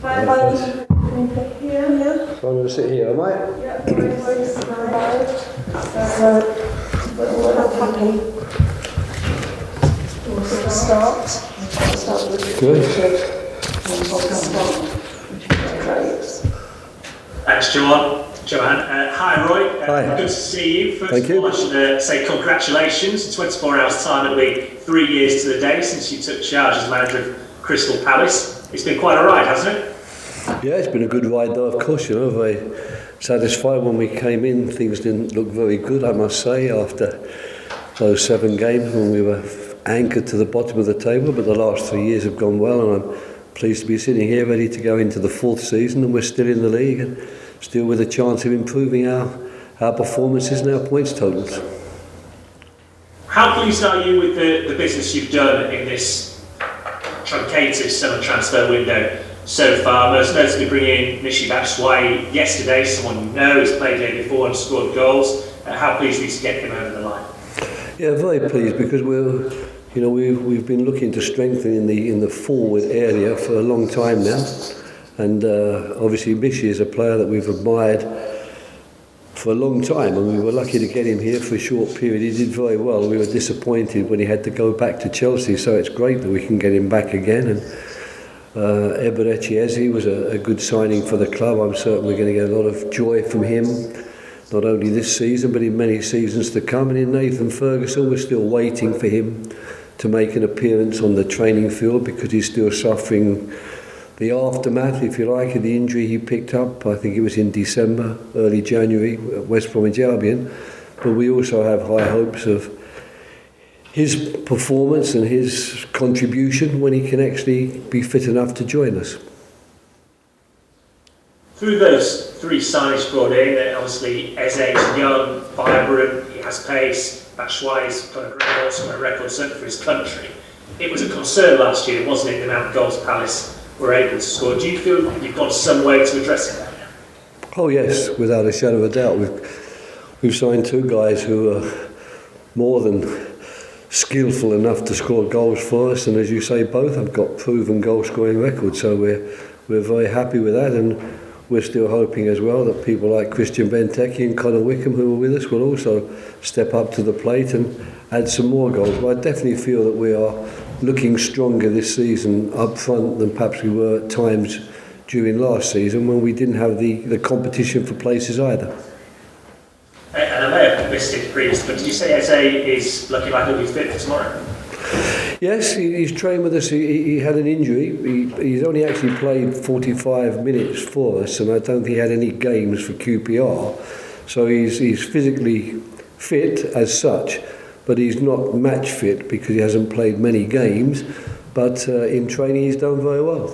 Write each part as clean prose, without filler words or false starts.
Hi, here. Yeah. So I'm going to sit here, am I? Yeah, we're not happy. We'll start. Start with Good. Thanks, Joanne. Hi, Roy. Hi. Good to see you. First Thank of you. all, I should say congratulations. In 24 hours' time, it'll be 3 years to the day since you took charge as manager of Crystal Palace. It's been quite a ride, hasn't it? Yeah, it's been a good ride though, of course, very satisfied when we came in. Things didn't look very good, I must say, after those 7 games when we were anchored to the bottom of the table, but the last 3 years have gone well, and I'm pleased to be sitting here ready to go into the 4th season, and we're still in the league and still with a chance of improving our performances and our points totals. How pleased are you with the business you've done in this truncated summer transfer window so far? Most notably bringing in Michy Batshuayi yesterday, someone you know has played here before and scored goals. How pleased are you to get him over the line? Yeah, very pleased because we've been looking to strengthen in the forward area for a long time now, and obviously Michy is a player that we've admired for a long time, and we were lucky to get him here for a short period. He did very well. We were disappointed when he had to go back to Chelsea, so it's great that we can get him back again. And Eberechi Eze was a good signing for the club. I'm certain we're going to get a lot of joy from him, not only this season but in many seasons to come. And in Nathan Ferguson, we're still waiting for him to make an appearance on the training field because he's still suffering the aftermath, if you like, of the injury he picked up. I think it was in December, early January, at West Bromwich Albion. But we also have high hopes of his performance and his contribution when he can actually be fit enough to join us. Through those 3 signings brought in, obviously Eze is young, vibrant, he has pace. Batshuayi's got a great ultimate record, certainly for his country. It was a concern last year, wasn't it, the amount of goals Palace were able to score? Do you feel you've gone some way to addressing that now? Oh yes, without a shadow of a doubt. We've signed 2 guys who are more than skillful enough to score goals for us, and as you say, both have got proven goal scoring records, so we're very happy with that. And we're still hoping as well that people like Christian Benteke and Connor Wickham, who are with us, will also step up to the plate and add some more goals. But I definitely feel that we are looking stronger this season up front than perhaps we were at times during last season when we didn't have the competition for places either. And I may have missed it previously, but did you say Eze is looking like he'll be fit for tomorrow? Yes, he's trained with us. He had an injury. He's only actually played 45 minutes for us, and I don't think he had any games for QPR. So he's physically fit as such, but he's not match fit because he hasn't played many games. But in training, he's done very well.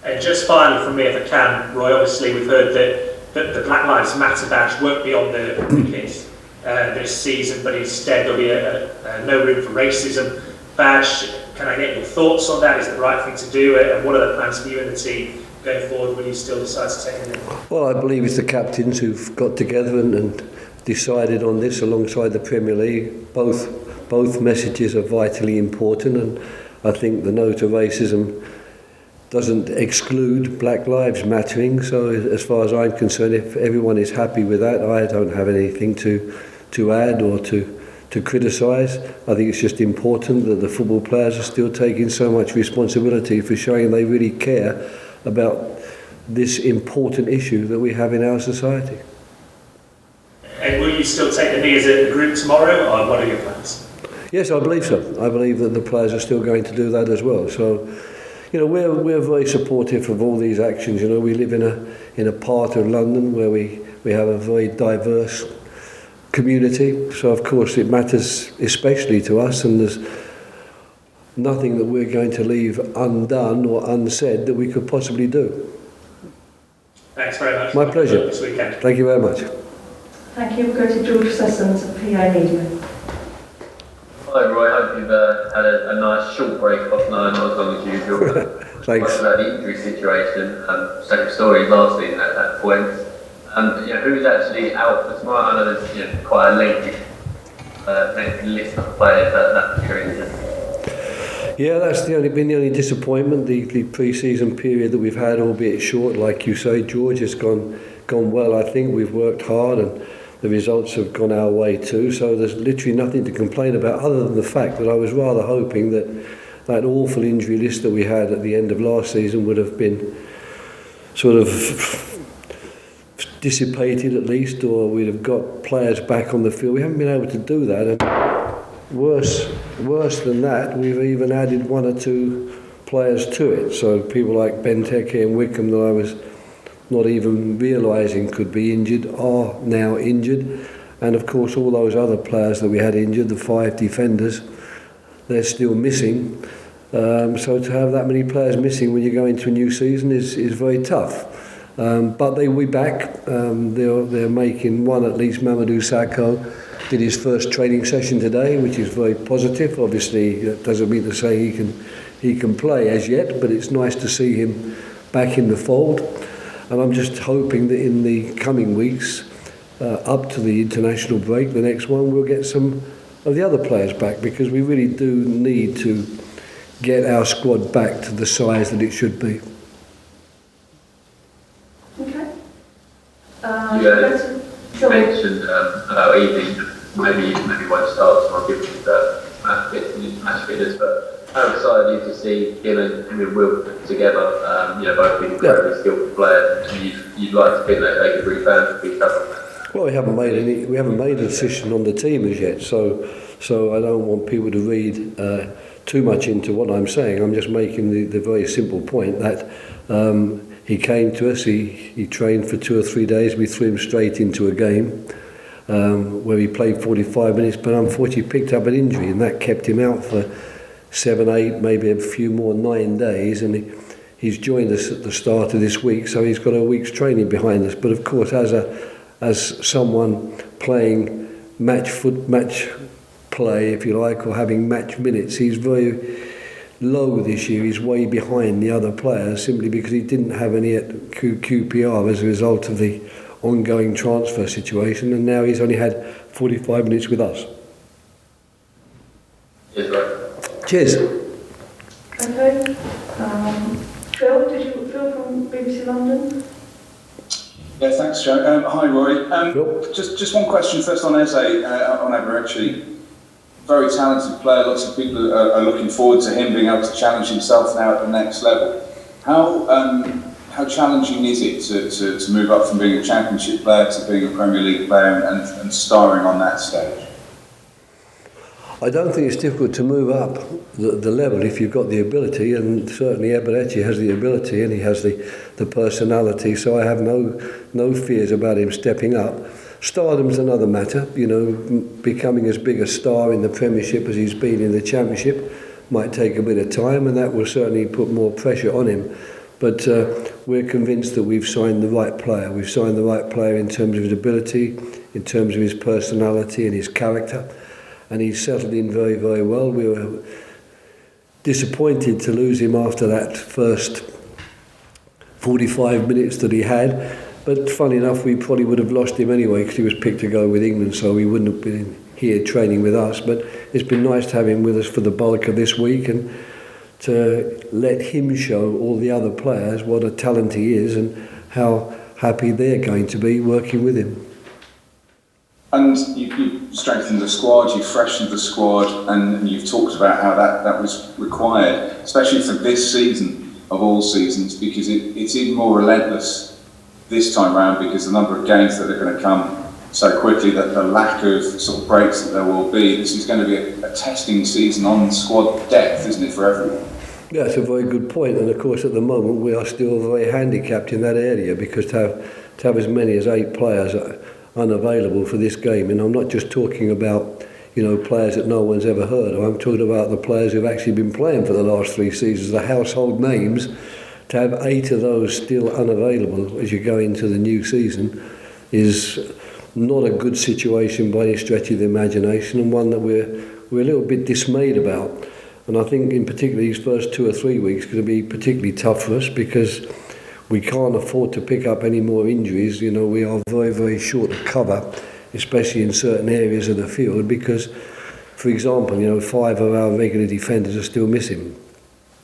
And just finally from me, if I can, Roy, obviously we've heard that the Black Lives Matter badge won't be on the kit this season, but instead there'll be a no room for racism badge. Can I get your thoughts on that? Is it the right thing to do? And what are the plans for you and the team going forward when you still decide to take it in? Well, I believe it's the captains who've got together and decided on this alongside the Premier League. Both messages are vitally important, and I think the no to racism doesn't exclude Black Lives Mattering. So as far as I'm concerned, if everyone is happy with that, I don't have anything to add or to criticise. I think it's just important that the football players are still taking so much responsibility for showing they really care about this important issue that we have in our society. And will you still take the knee as a group tomorrow, or what are your plans? Yes, I believe so. I believe that the players are still going to do that as well. So, we're very supportive of all these actions. We live in a part of London where we have a very diverse community. So, of course, it matters especially to us, and there's nothing that we're going to leave undone or unsaid that we could possibly do. Thanks very much. My pleasure. This weekend. Thank you very much. Thank you. We'll go to George Sessions of PA Media. Hi Roy, I hope you've had a nice short break off now, not as long as usual. Thanks. About the injury situation, second story last season at that point. Who's actually out for tomorrow? I know there's quite a lengthy list of players that are injured. Yeah, that's been the only disappointment. The pre-season period that we've had, albeit short, like you say, George, has gone well. I think we've worked hard and the results have gone our way too. So there's literally nothing to complain about, other than the fact that I was rather hoping that that awful injury list that we had at the end of last season would have been sort of dissipated at least, or we'd have got players back on the field. We haven't been able to do that, and worse than that, we've even added one or two players to it. So people like Benteke and Wickham, that I was not even realising could be injured, are now injured. And of course all those other players that we had injured, the 5 defenders, they're still missing. So to have that many players missing when you go into a new season is very tough. But they will be back. They're making one, at least. Mamadou Sakho did his first training session today, which is very positive. Obviously, that doesn't mean to say he can play as yet, but it's nice to see him back in the fold. And I'm just hoping that in the coming weeks, up to the international break, the next one, we'll get some of the other players back, because we really do need to get our squad back to the size that it should be. Okay. You mentioned about Evie, maybe one starts or give him match fitness, but how excited are you to see him and Will together? Both being incredibly skillful players, and you'd like to think that they could really balance each other. Well, we haven't made a decision on the team as yet, so I don't want people to read too much into what I'm saying. I'm just making the very simple point that he came to us, he trained for 2 or 3 days, we threw him straight into a game where he played 45 minutes, but unfortunately picked up an injury, and that kept him out for 7, 8, maybe a few more, 9 days, and he's joined us at the start of this week, so he's got a week's training behind us. But of course, as someone playing match play, if you like, or having match minutes, he's very low this year. He's way behind the other players, simply because he didn't have any at QPR as a result of the ongoing transfer situation, and now he's only had 45 minutes with us. Yes, right. Cheers. Okay. Phil from BBC London? Yeah, thanks, Joe. Hi, Roy. Sure. Just one question first on Eze, on Eberechi. Very talented player. Lots of people are looking forward to him being able to challenge himself now at the next level. How challenging is it to move up from being a Championship player to being a Premier League player and starring on that stage? I don't think it's difficult to move up the level if you've got the ability, and certainly Eberechi has the ability and he has the personality, so I have no fears about him stepping up. Stardom's another matter, becoming as big a star in the Premiership as he's been in the Championship might take a bit of time, and that will certainly put more pressure on him. But we're convinced that we've signed the right player. We've signed the right player in terms of his ability, in terms of his personality and his character. And he's settled in very, very well. We were disappointed to lose him after that first 45 minutes that he had. But funny enough, we probably would have lost him anyway, because he was picked to go with England, so he wouldn't have been here training with us. But it's been nice to have him with us for the bulk of this week, and to let him show all the other players what a talent he is and how happy they're going to be working with him. And you strengthened the squad, you freshened the squad, and you've talked about how that was required, especially for this season of all seasons, because it's even more relentless this time round, because the number of games that are going to come so quickly, that the lack of sort of breaks that there will be, this is going to be a testing season on squad depth, isn't it, for everyone? Yeah, it's a very good point, and of course at the moment we are still very handicapped in that area, because to have as many as 8 players unavailable for this game, and I'm not just talking about players that no one's ever heard of. I'm talking about the players who've actually been playing for the last 3 seasons, the household names. To have 8 of those still unavailable as you go into the new season is not a good situation by any stretch of the imagination, and one that we're a little bit dismayed about. And I think in particular these first 2 or 3 weeks are going to be particularly tough for us, because we can't afford to pick up any more injuries. We are very, very short of cover, especially in certain areas of the field, because for example, 5 of our regular defenders are still missing.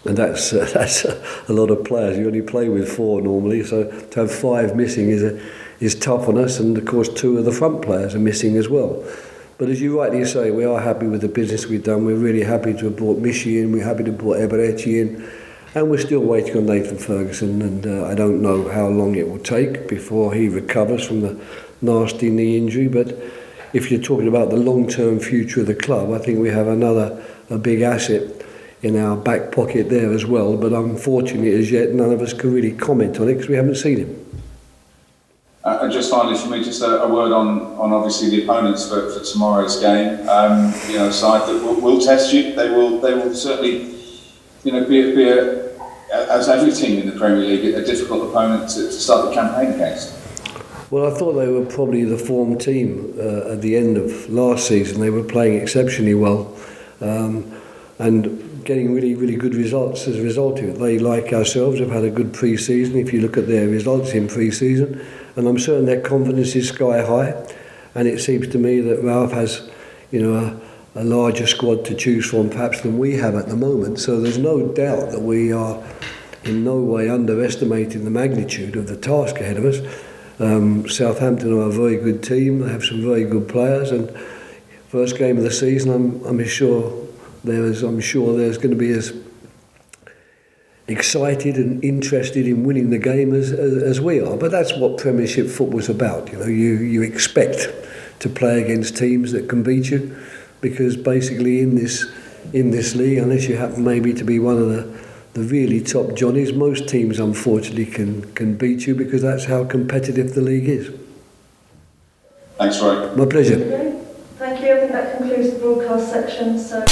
And that's a lot of players. You only play with 4 normally, so to have 5 missing is tough on us. And of course, 2 of the front players are missing as well. But as you rightly say, we are happy with the business we've done. We're really happy to have brought Mishi in. We're happy to have brought Eberechi in. And we're still waiting on Nathan Ferguson. And I don't know how long it will take before he recovers from the nasty knee injury. But if you're talking about the long-term future of the club, I think we have a big asset in our back pocket there as well. But unfortunately, as yet, none of us can really comment on it because we haven't seen him. And just finally for me, just a word on obviously the opponents for tomorrow's game. A side that will test you. They will certainly, be as every team in the Premier League, a difficult opponent to start the campaign against. Well, I thought they were probably the form team at the end of last season. They were playing exceptionally well and getting really, really good results as a result of it. They, like ourselves, have had a good pre-season if you look at their results in pre-season. And I'm certain their confidence is sky high. And it seems to me that Ralph has, a larger squad to choose from perhaps than we have at the moment. So there's no doubt that we are in no way underestimating the magnitude of the task ahead of us. Southampton are a very good team. They have some very good players. And first game of the season, I'm sure there's going to be as excited and interested in winning the game as we are. But that's what Premiership football's about. You expect to play against teams that can beat you, because basically in this league, unless you happen maybe to be one of the really top Johnnies, most teams unfortunately can beat you, because that's how competitive the league is. Thanks, Roy. My pleasure. Okay. Thank you. I think that concludes the broadcast section. So.